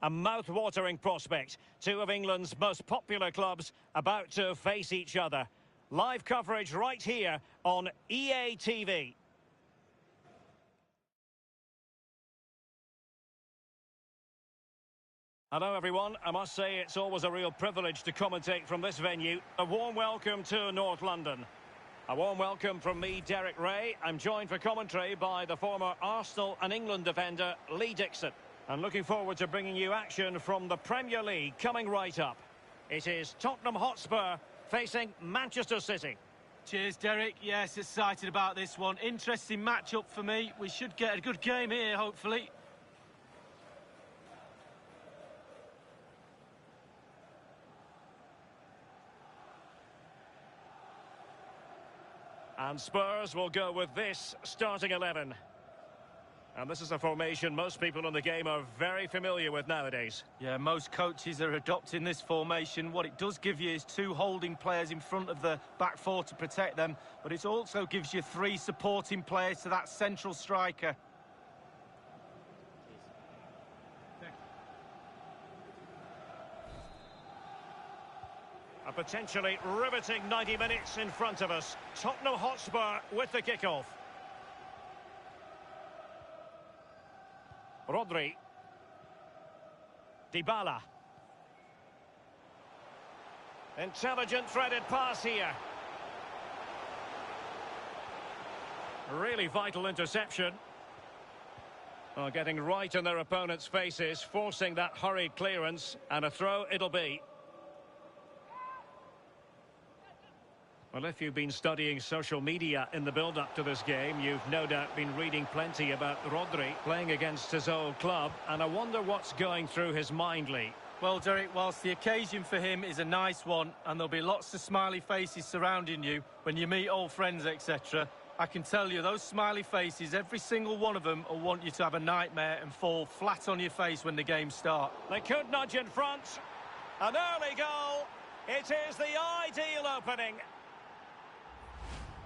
A mouth-watering prospect. Two of England's most popular clubs about to face each other. Live coverage right here on EA TV. Hello everyone, I must say it's always a real privilege to commentate from this venue. A warm welcome to North London. A warm welcome from me, Derek Ray. I'm joined for commentary by the former Arsenal and England defender, Lee Dixon. And looking forward to bringing you action from the Premier League coming right up. It is Tottenham Hotspur facing Manchester City. Cheers, Derek. Yes, excited about this one. Interesting matchup for me. We should get a good game here, hopefully. And Spurs will go with this starting 11. And this is a formation most people in the game are very familiar with nowadays. Yeah, most coaches are adopting this formation. What it does give you is two holding players in front of the back four to protect them, but it also gives you three supporting players to that central striker. A potentially riveting 90 minutes in front of us. Tottenham Hotspur with the kickoff. Rodri. Dybala. Intelligent threaded pass here. Really vital interception. Oh, getting right in their opponent's faces, forcing that hurried clearance, and a throw it'll be. Well, if you've been studying social media in the build-up to this game, you've no doubt been reading plenty about Rodri playing against his old club, and I wonder what's going through his mind, Lee. Well, Derek, whilst the occasion for him is a nice one, and there'll be lots of smiley faces surrounding you when you meet old friends, etc., I can tell you those smiley faces, every single one of them will want you to have a nightmare and fall flat on your face when the game starts. They could nudge in front. An early goal. It is the ideal opening.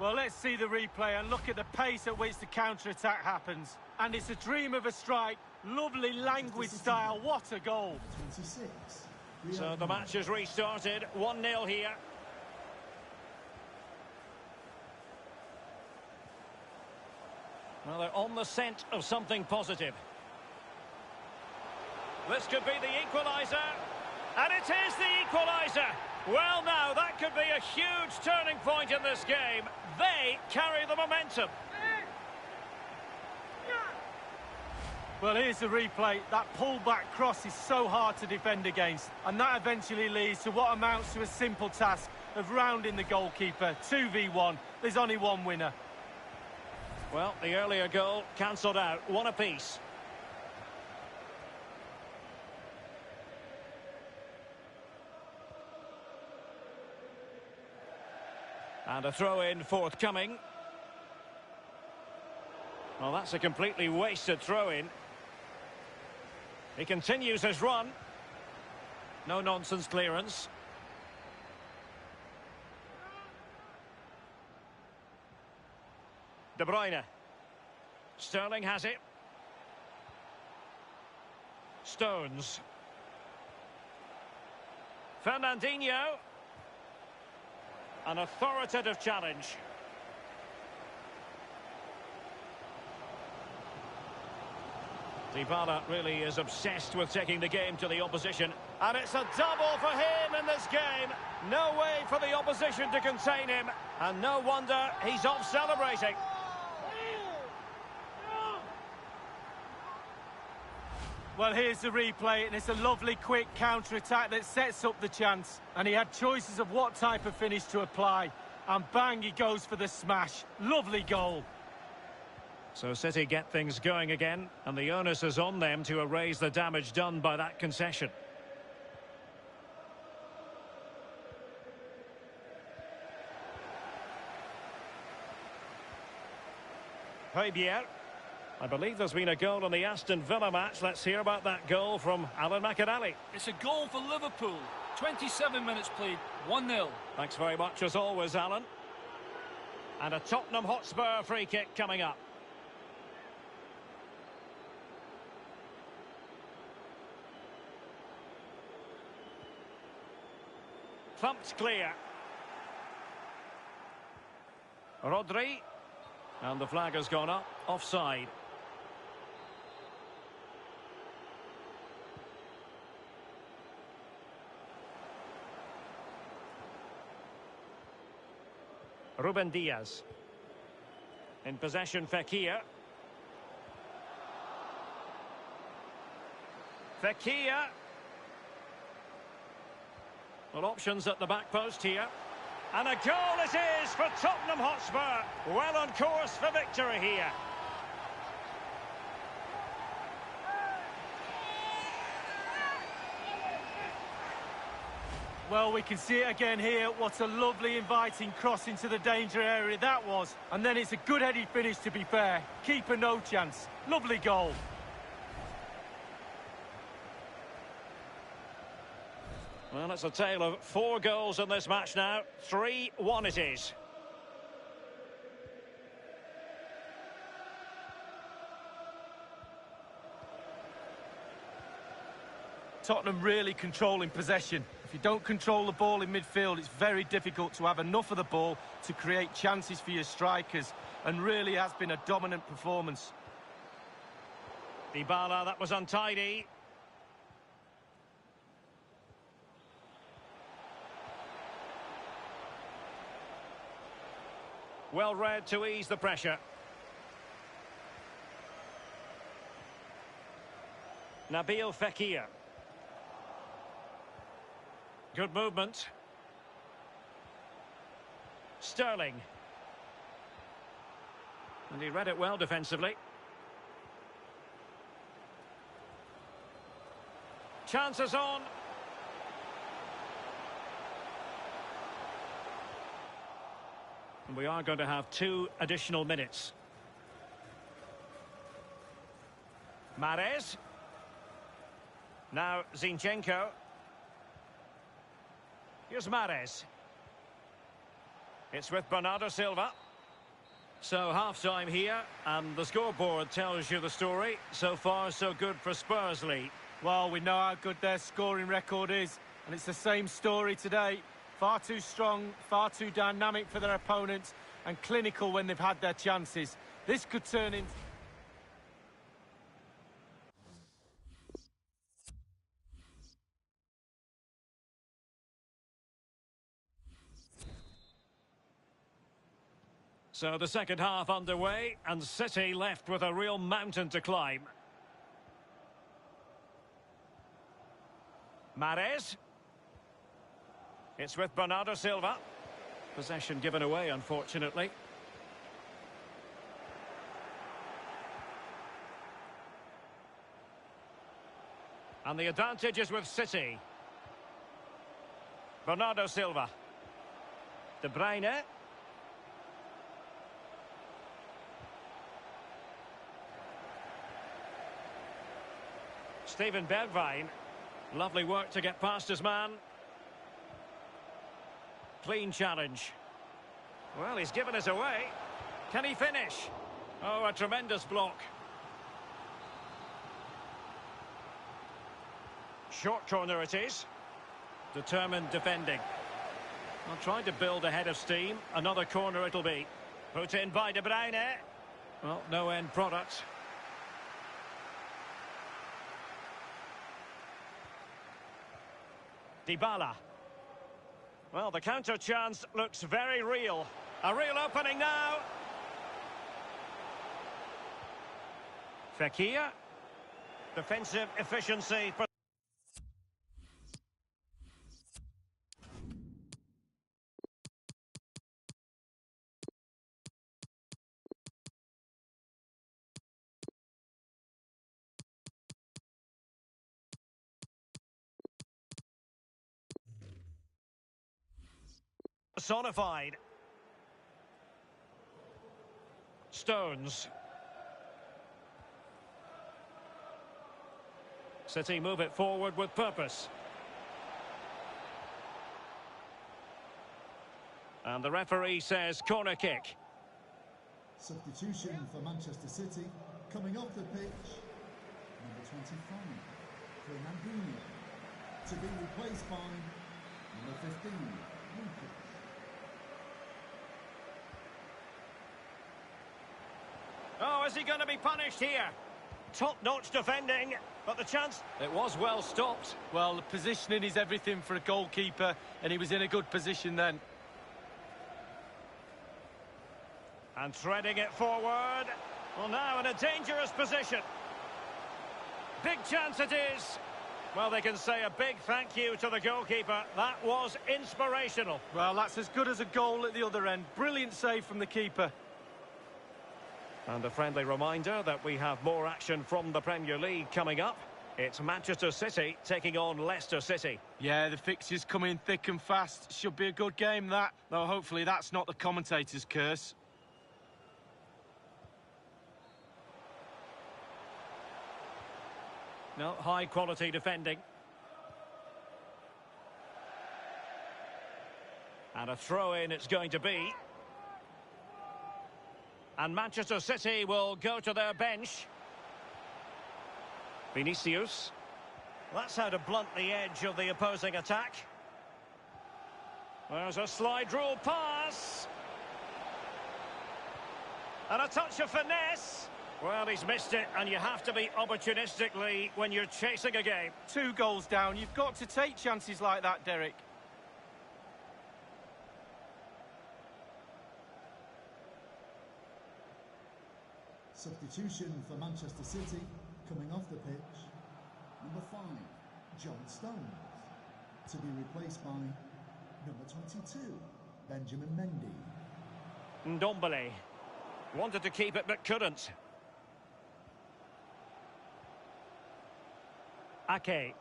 Well, let's see the replay and look at the pace at which the counter-attack happens. And it's a dream of a strike. Lovely languid style. What a goal. 26. So the match has restarted. 1-0 here. Well, they're on the scent of something positive. This could be the equaliser. And it is the equaliser. Well, now, that could be a huge turning point in this game. They carry the momentum. Well, here's the replay. That pull-back cross is so hard to defend against. And that eventually leads to what amounts to a simple task of rounding the goalkeeper. 2v1. There's only one winner. Well, the earlier goal cancelled out. One apiece. And a throw-in forthcoming. Well, that's a completely wasted throw-in. He continues his run. No-nonsense clearance. De Bruyne. Sterling has it. Stones. Fernandinho. An authoritative challenge. Dybala really is obsessed with taking the game to the opposition. And it's a double for him in this game. No way for the opposition to contain him. And no wonder he's off celebrating. Well, here's the replay, and it's a lovely, quick counter-attack that sets up the chance. And he had choices of what type of finish to apply. And bang, he goes for the smash. Lovely goal. So City get things going again, and the onus is on them to erase the damage done by that concession. Højbjerg. I believe there's been a goal in the Aston Villa match. Let's hear about that goal from Alan McInally. It's a goal for Liverpool. 27 minutes played, 1-0. Thanks very much as always, Alan. And a Tottenham Hotspur free kick coming up. thumped clear. Rodri. And the flag has gone up. Offside. Ruben Diaz. In possession, Fekir. Fekir. Well, options at the back post here. And a goal it is for Tottenham Hotspur. Well on course for victory here. Well, we can see it again here. What a lovely inviting cross into the danger area that was. And then it's a good headed finish, to be fair. Keeper no chance. Lovely goal. Well, it's a tale of 4 goals in this match now. 3-1 it is. Tottenham really controlling possession. If you don't control the ball in midfield, it's very difficult to have enough of the ball to create chances for your strikers. And really has been a dominant performance. Dybala, that was untidy. Well read to ease the pressure. Nabil Fekir. Good movement. Sterling. And he read it well defensively. Chances on. And we are going to have 2 additional minutes. Mahrez. Now Zinchenko. Here's Mahrez. It's with Bernardo Silva. So half-time here, and the scoreboard tells you the story. So far, so good for Spurs, Lee. Well, we know how good their scoring record is, and it's the same story today. Far too strong, far too dynamic for their opponents, and clinical when they've had their chances. This could turn into... So the second half underway, and City left with a real mountain to climb. Mahrez. It's with Bernardo Silva. Possession given away, unfortunately. And the advantage is with City. Bernardo Silva. De Bruyne. Steven Bergwijn. Lovely work to get past his man. Clean challenge. Well, he's given us away. Can he finish? Oh, a tremendous block. Short corner it is. Determined defending. Well, trying to build a head of steam. Another corner it'll be. Put in by De Bruyne. Well, no end product. Dybala. Well, the counter chance looks very real. A real opening now. Fekir. Defensive efficiency. Personified. Stones. City move it forward with purpose. And the referee says corner kick. Substitution for Manchester City. Coming off the pitch, number 25, Fernandinho, to be replaced by Number 15, Lucas. Oh, is he going to be punished here? Top-notch defending, but the chance... It was well stopped. Well, the positioning is everything for a goalkeeper, and he was in a good position then. And threading it forward. Well, now in a dangerous position. Big chance it is. Well, they can say a big thank you to the goalkeeper. That was inspirational. Well, that's as good as a goal at the other end. Brilliant save from the keeper. And a friendly reminder that we have more action from the Premier League coming up. It's Manchester City taking on Leicester City. Yeah, the fixtures come in thick and fast. Should be a good game, that. Though hopefully that's not the commentator's curse. No, high-quality defending. And a throw-in it's going to be. And Manchester City will go to their bench. Vinicius. That's how to blunt the edge of the opposing attack. There's a slide rule pass. And a touch of finesse. Well, he's missed it, and you have to be opportunistically when you're chasing a game. 2 goals down. You've got to take chances like that, Derek. Substitution for Manchester City, coming off the pitch. Number 5, John Stones. To be replaced by number 22, Benjamin Mendy. Ndombele. Wanted to keep it, but couldn't. Ake.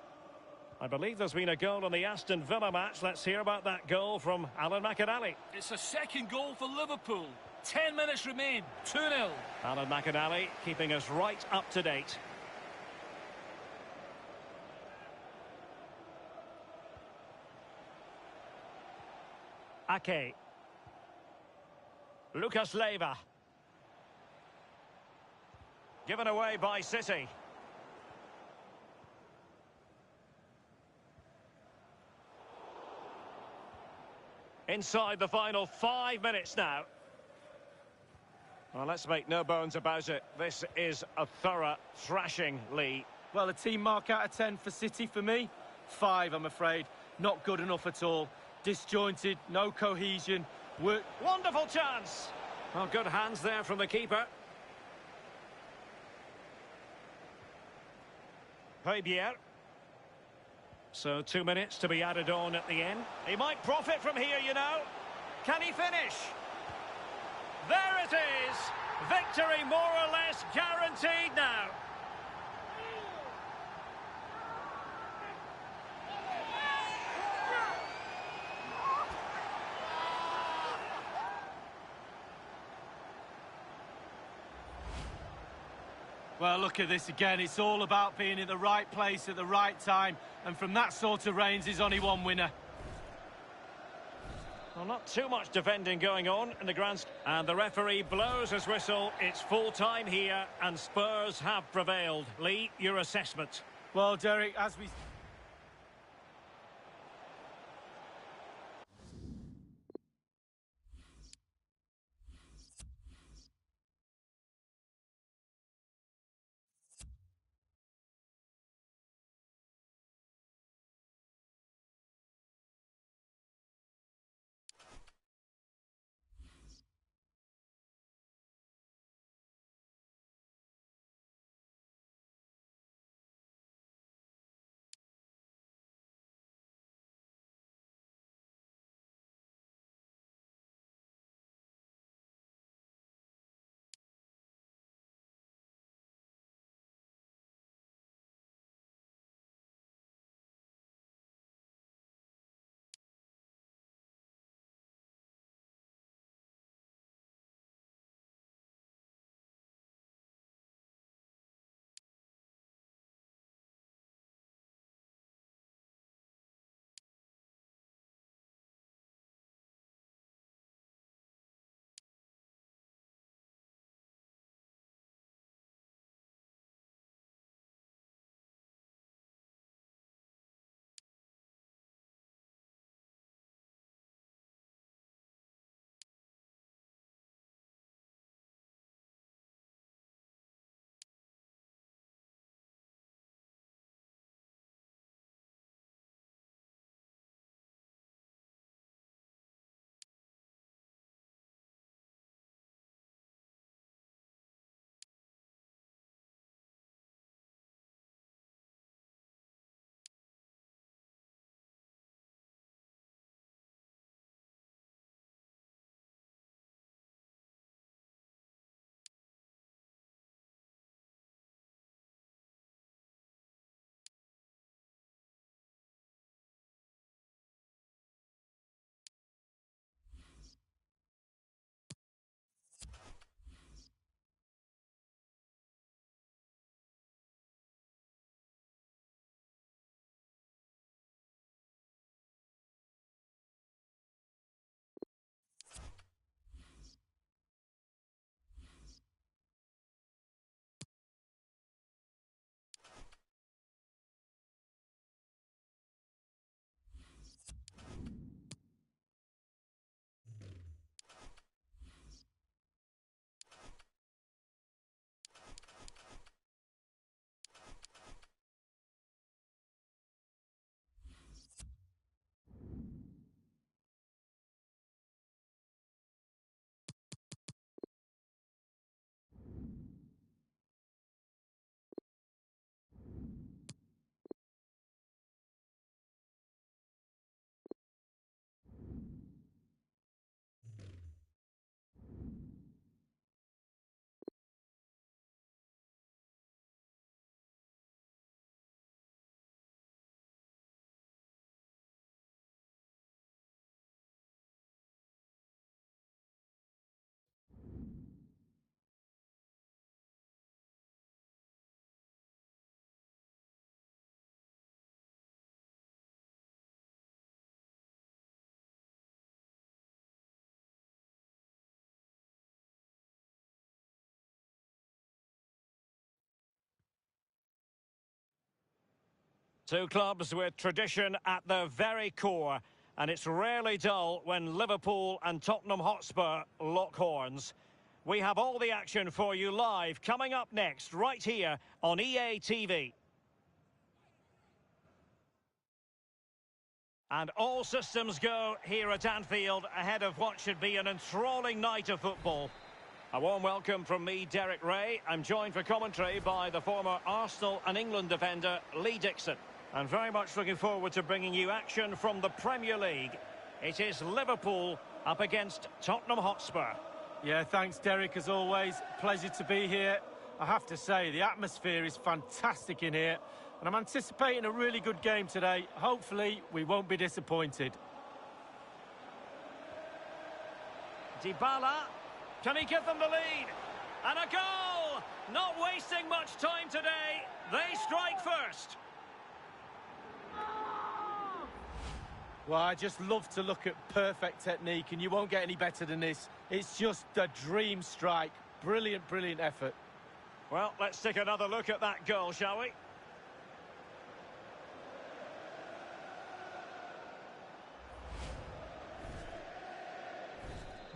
I believe there's been a goal in the Aston Villa match. Let's hear about that goal from Alan McInally. It's a second goal for Liverpool. 10 minutes remain. 2-0. Alan McInally keeping us right up to date. Ake. Lucas Leiva. Given away by City. Inside the final 5 minutes now. Well, let's make no bones about it. This is a thorough thrashing, Lee. Well, a team mark out of 10 for City for me. 5, I'm afraid. Not good enough at all. Disjointed, no cohesion. Wonderful chance. Well, good hands there from the keeper. Højbjerg. So 2 minutes to be added on at the end. He might profit from here, you know. Can he finish? There it is. Victory more or less guaranteed now. Well, look at this again. It's all about being in the right place at the right time. And from that sort of range, there's only one winner. Well, not too much defending going on in the grand... And the referee blows his whistle. It's full time here, and Spurs have prevailed. Lee, your assessment? Well, Derek, as we... Two clubs with tradition at their very core, and it's rarely dull when Liverpool and Tottenham Hotspur lock horns. We have all the action for you live coming up next, right here on EA TV. And all systems go here at Anfield ahead of what should be an enthralling night of football. A warm welcome from me, Derek Ray. I'm joined for commentary by the former Arsenal and England defender, Lee Dixon. I'm very much looking forward to bringing you action from the Premier League. It is Liverpool up against Tottenham Hotspur. Yeah, thanks, Derek, as always. Pleasure to be here. I have to say, the atmosphere is fantastic in here, and I'm anticipating a really good game today. Hopefully, we won't be disappointed. Dybala, can he give them the lead? And a goal! Not wasting much time today. They strike first. Well, I just love to look at perfect technique, and you won't get any better than this. It's just a dream strike. Brilliant, brilliant effort. Well, let's take another look at that goal, shall we?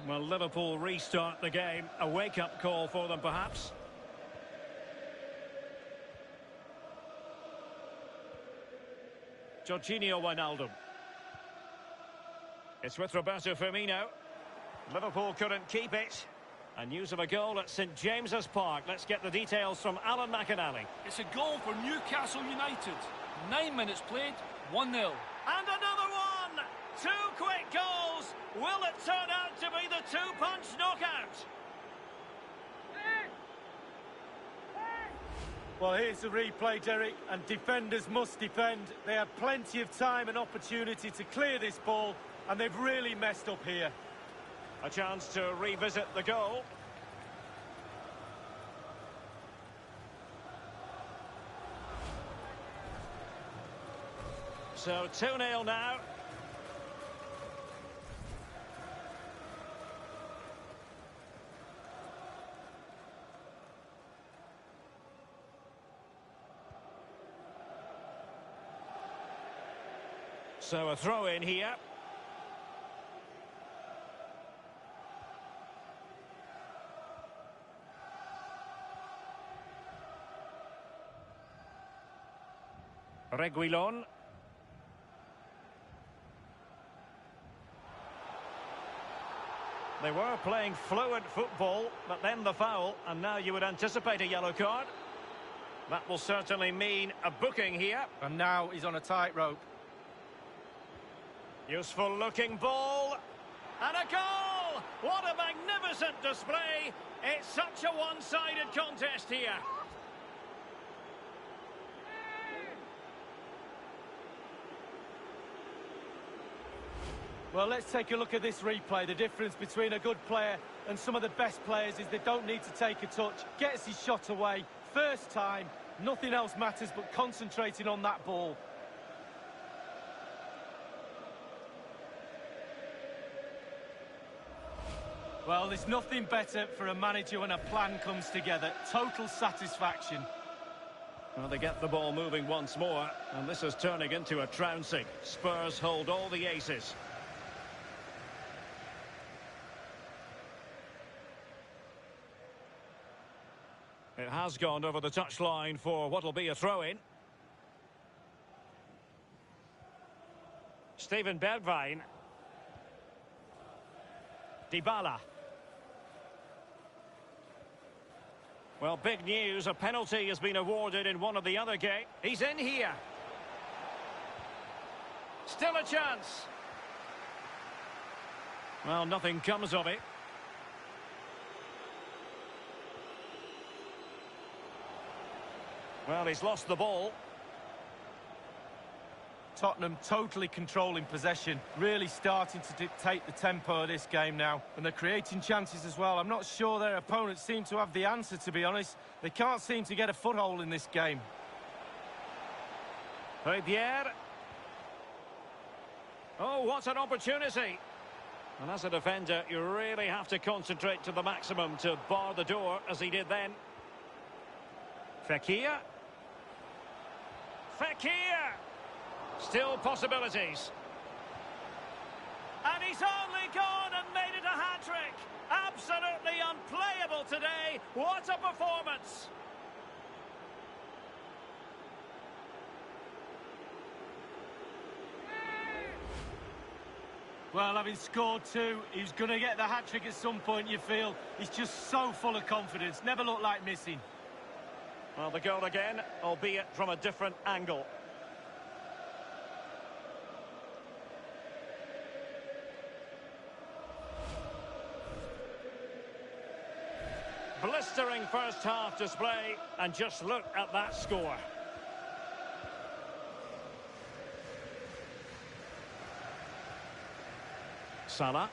Well, Liverpool restart the game. A wake-up call for them, perhaps. Jorginho Wijnaldum. It's with Roberto Firmino. Liverpool couldn't keep it. And news of a goal at St James's Park. Let's get the details from Alan McInally. It's a goal for Newcastle United. 9 minutes played, 1-0. And another one! Two quick goals! Will it turn out to be the two-punch knockout? Well, here's the replay, Derek, and defenders must defend. They have plenty of time and opportunity to clear this ball, and they've really messed up here. A chance to revisit the goal. So 2-0 now. So a throw in here. Reguilón. They were playing fluent football, but then the foul, and now you would anticipate a yellow card. That will certainly mean a booking here. And now he's on a tightrope. Useful looking ball. And a goal! What a magnificent display. It's such a one-sided contest here. Well, let's take a look at this replay. The difference between a good player and some of the best players is they don't need to take a touch. Gets his shot away. First time. Nothing else matters but concentrating on that ball. Well, there's nothing better for a manager when a plan comes together. Total satisfaction. Well, they get the ball moving once more, and this is turning into a trouncing. Spurs hold all the aces. It has gone over the touchline for what will be a throw-in. Steven Bergwijn. Dybala. Well, big news. A penalty has been awarded in one of the other games. He's in here. Still a chance. Well, nothing comes of it. Well, he's lost the ball. Tottenham totally controlling possession, really starting to dictate the tempo of this game now. And they're creating chances as well. I'm not sure their opponents seem to have the answer, to be honest. They can't seem to get a foothold in this game. Pierre. Oh, what an opportunity. And as a defender, you really have to concentrate to the maximum to bar the door, as he did then. Fekir. Fekir! Still possibilities. And he's only gone and made it a hat-trick. Absolutely unplayable today. What a performance. Well, having scored two, he's going to get the hat-trick at some point, you feel. He's just so full of confidence. Never looked like missing. Well, the goal again, albeit from a different angle. Blistering first half display, and just look at that score. Salah.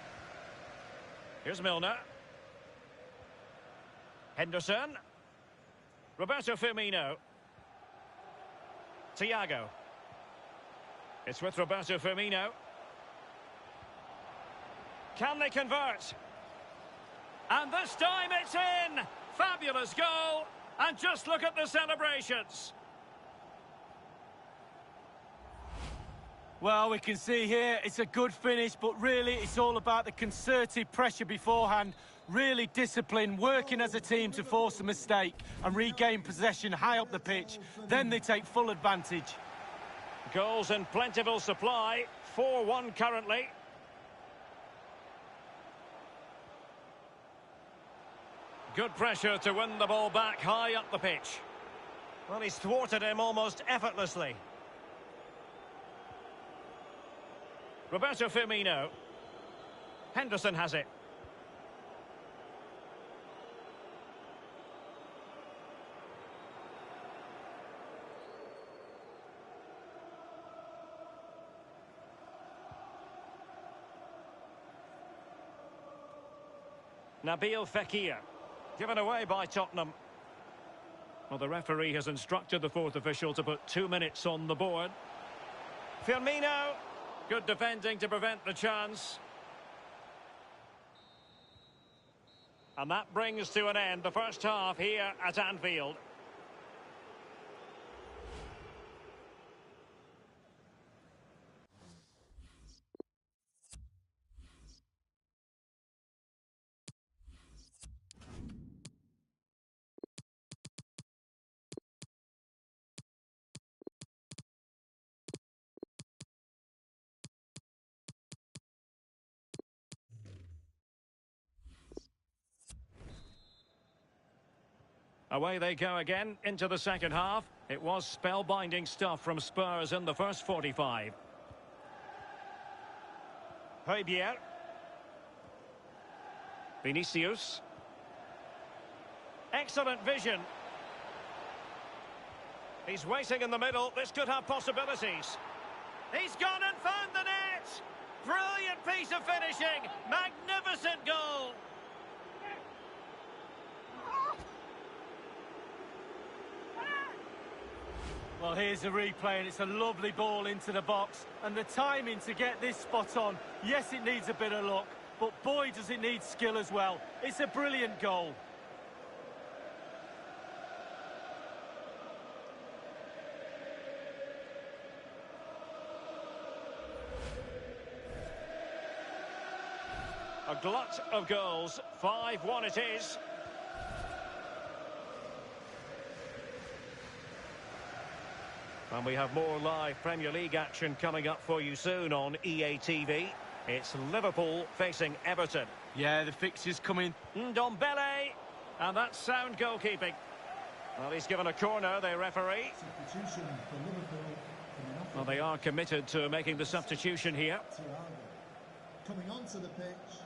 Here's Milner. Henderson. Roberto Firmino. Thiago. It's with Roberto Firmino. Can they convert? And this time it's in! Fabulous goal! And just look at the celebrations. Well, we can see here it's a good finish, but really it's all about the concerted pressure beforehand. Really disciplined, working as a team to force a mistake and regain possession high up the pitch. Then they take full advantage. Goals in plentiful supply. 4-1 currently. Good pressure to win the ball back high up the pitch. Well, he's thwarted him almost effortlessly. Roberto Firmino. Henderson has it. Nabil Fekir. Given away by Tottenham. Well, the referee has instructed the fourth official to put 2 minutes on the board. Firmino. Good defending to prevent the chance. And that brings to an end the first half here at Anfield. Away they go again into the second half. It was spellbinding stuff from Spurs in the first 45. Højbjerg. Vinicius. Excellent vision. He's waiting in the middle. This could have possibilities. He's gone and found the net. Brilliant piece of finishing. Magnificent goal. Well, here's a replay, and it's a lovely ball into the box. And the timing to get this spot on, yes, it needs a bit of luck, but boy, does it need skill as well. It's a brilliant goal. A glut of goals. 5-1 it is. And we have more live Premier League action coming up for you soon on EA TV. It's Liverpool facing Everton. Yeah, the fixtures coming. Ndombele. And that's sound goalkeeping. Well, he's given a corner, the referee. Substitution for Liverpool. Well, they are committed to making the substitution here. Thiago. Coming onto the pitch,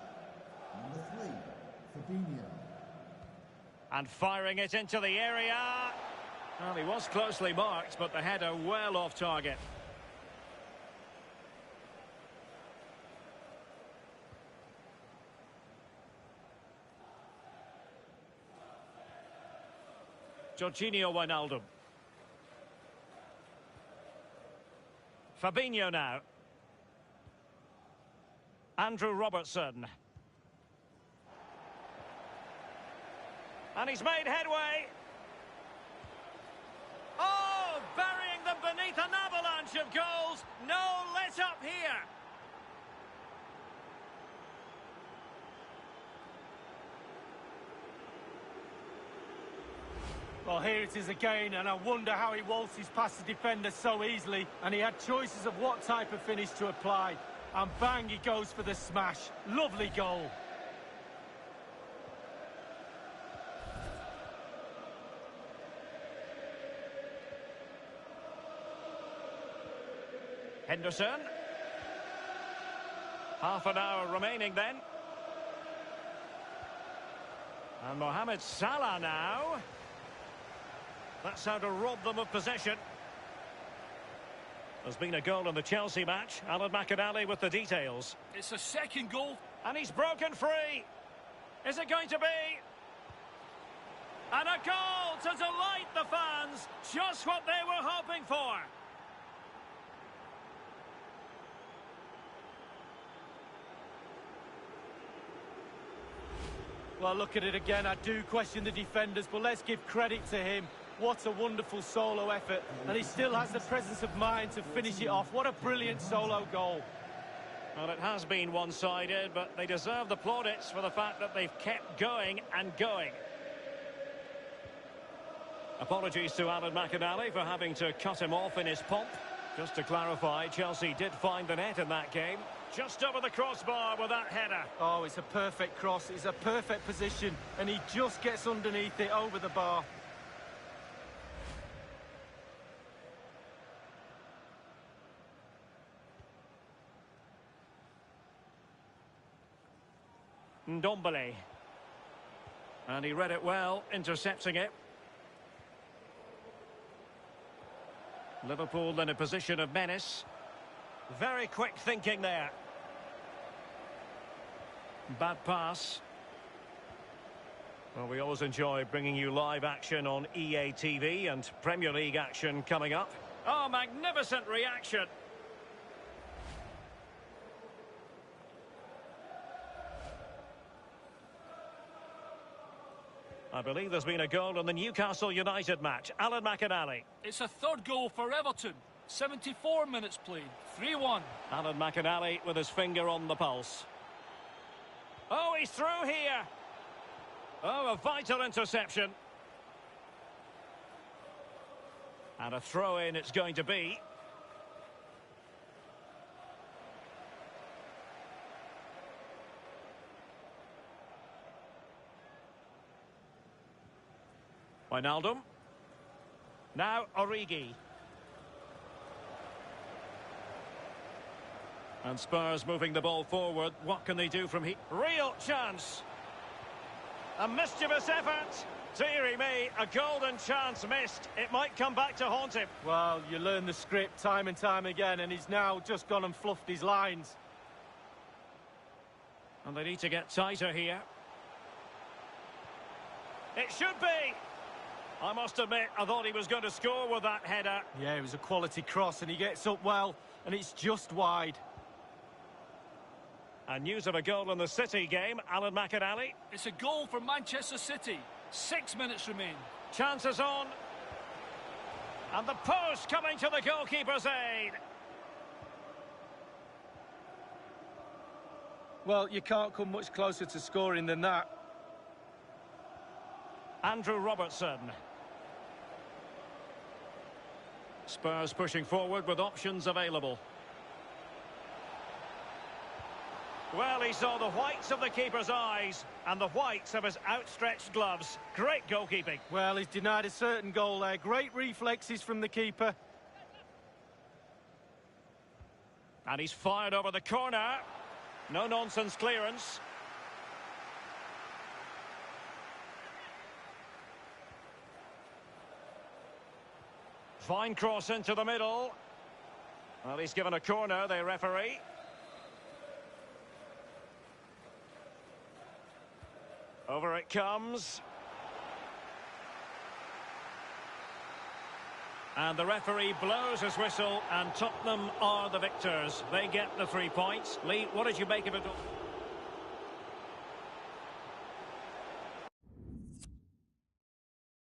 number 3, Fabinho. And firing it into the area. Well, he was closely marked, but the header well off target. Jorginho Wijnaldum. Fabinho now. Andrew Robertson. And he's made headway. Oh, burying the And beneath an avalanche of goals, no let up here. Well, here it is again, and I wonder how he waltzes past the defender so easily, and he had choices of what type of finish to apply. And bang, he goes for the smash. Lovely goal. Henderson. Half an hour remaining then. And Mohamed Salah now. That's how to rob them of possession. There's been a goal in the Chelsea match. Alan McInally with the details. It's a second goal. And he's broken free. Is it going to be? And a goal to delight the fans. Just what they were hoping for. Well, look at it again. I do question the defenders, but let's give credit to him. What a wonderful solo effort. And he still has the presence of mind to finish it off. What a brilliant solo goal. Well, it has been one-sided, but they deserve the plaudits for the fact that they've kept going and going. Apologies to Alan McInally for having to cut him off in his pomp. Just to clarify, Chelsea did find the net in that game. Just over the crossbar with that header. Oh, it's a perfect cross. It's a perfect position, and he just gets underneath it over the bar. Ndombele. And he read it well, intercepting it. Liverpool in a position of menace. Very quick thinking there. Bad pass. Well, we always enjoy bringing you live action on EA TV and Premier League action coming up. Oh, magnificent reaction. I believe there's been a goal in the Newcastle United match. Alan McInally. It's a third goal for Everton. 74 minutes played. 3-1. Alan McInally with his finger on the pulse. Oh, he's through here. Oh, a vital interception. And a throw-in it's going to be. Wijnaldum. Now Origi. And Spurs moving the ball forward. What can they do from here? Real chance. A mischievous effort. Deary me, a golden chance missed. It might come back to haunt him. Well, you learn the script time and time again, and he's now just gone and fluffed his lines. And they need to get tighter here. It should be. I must admit, I thought he was going to score with that header. Yeah, it was a quality cross, and he gets up well, and it's just wide. And news of a goal in the City game, Alan McInally. It's a goal for Manchester City. 6 minutes remain. Chances on. And the post coming to the goalkeeper's aid. Well, you can't come much closer to scoring than that. Andrew Robertson. Spurs pushing forward with options available. Well, he saw the whites of the keeper's eyes and the whites of his outstretched gloves. Great goalkeeping. Well, he's denied a certain goal there. Great reflexes from the keeper. And he's fired over the corner. No-nonsense clearance. Fine cross into the middle. Well, he's given a corner, the referee. Over it comes. And the referee blows his whistle, and Tottenham are the victors. They get the 3 points. Lee, what did you make of it all?